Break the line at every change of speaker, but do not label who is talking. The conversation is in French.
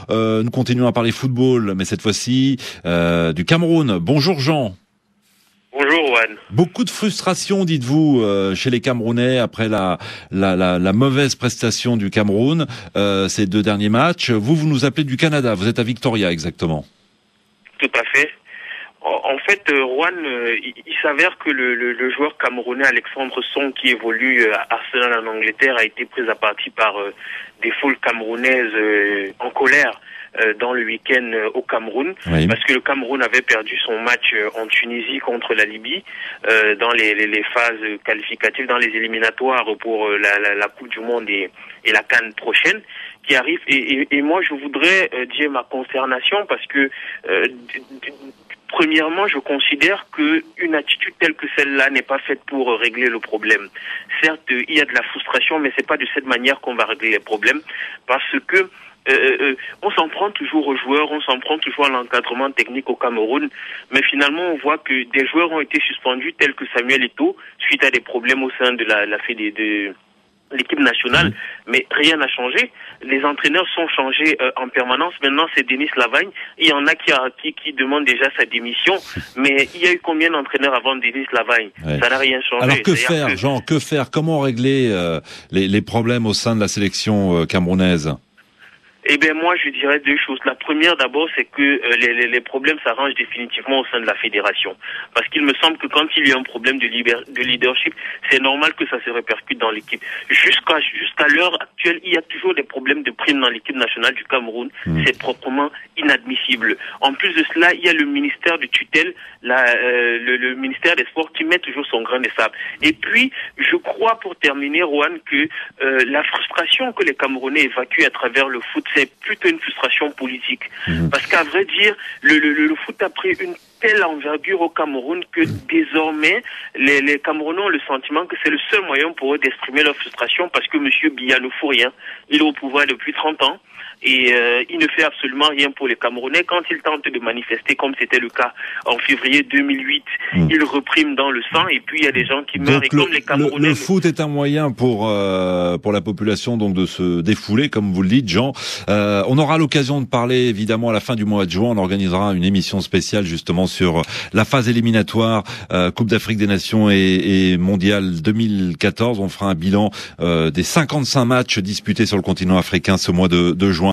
Nous continuons à parler football, mais cette fois-ci du Cameroun. Bonjour Jean.
Bonjour Juan.
Beaucoup de frustration, dites-vous, chez les Camerounais après la mauvaise prestation du Cameroun ces deux derniers matchs. Vous nous appelez du Canada, vous êtes à Victoria exactement.
Tout à fait. En fait, Juan, il s'avère que le joueur camerounais Alexandre Song, qui évolue à Arsenal en Angleterre, a été pris à partie par des foules camerounaises en colère dans le week-end au Cameroun, oui. Parce que le Cameroun avait perdu son match en Tunisie contre la Libye dans les phases qualificatives, dans les éliminatoires pour la Coupe du Monde et la CAN prochaine qui arrive. Et moi, je voudrais dire ma consternation parce que premièrement, je considère qu'une attitude telle que celle-là n'est pas faite pour régler le problème. Certes, il y a de la frustration, mais c'est pas de cette manière qu'on va régler les problèmes, parce que on s'en prend toujours aux joueurs, on s'en prend toujours à l'encadrement technique au Cameroun, mais finalement on voit que des joueurs ont été suspendus tels que Samuel Eto'o suite à des problèmes au sein de l'équipe nationale, mais rien n'a changé. Les entraîneurs sont changés en permanence. Maintenant, c'est Denis Lavagne. Il y en a qui demandent déjà sa démission. Mais il y a eu combien d'entraîneurs avant Denis Lavagne? Ouais. Ça n'a rien changé.
Alors que faire, Jean? Que faire? Comment régler les problèmes au sein de la sélection camerounaise?
Eh bien, moi, je dirais deux choses. La première, d'abord, c'est que les problèmes s'arrangent définitivement au sein de la fédération. Parce qu'il me semble que quand il y a un problème de leadership, c'est normal que ça se répercute dans l'équipe. Jusqu'à l'heure actuelle, il y a toujours des problèmes de primes dans l'équipe nationale du Cameroun. C'est proprement inadmissible. En plus de cela, il y a le ministère de tutelle, le ministère des Sports qui met toujours son grain de sable. Et puis, je crois, pour terminer, Juan, que la frustration que les Camerounais évacuent à travers le foot, c'est plutôt une frustration politique. Parce qu'à vrai dire, le foot a pris une telle envergure au Cameroun que désormais, les Camerounais ont le sentiment que c'est le seul moyen pour eux d'exprimer leur frustration parce que M. Biya ne fout rien. Il est au pouvoir depuis 30 ans. Et il ne fait absolument rien pour les Camerounais. Quand il tente de manifester, comme c'était le cas en février 2008, il reprime dans le sang et puis il y a des gens qui meurent.
Donc
et comme les Camerounais...
Le foot est un moyen pour la population donc de se défouler, comme vous le dites, Jean. On aura l'occasion de parler évidemment à la fin du mois de juin. On organisera une émission spéciale justement sur la phase éliminatoire Coupe d'Afrique des Nations et Mondial 2014. On fera un bilan des 55 matchs disputés sur le continent africain ce mois de juin.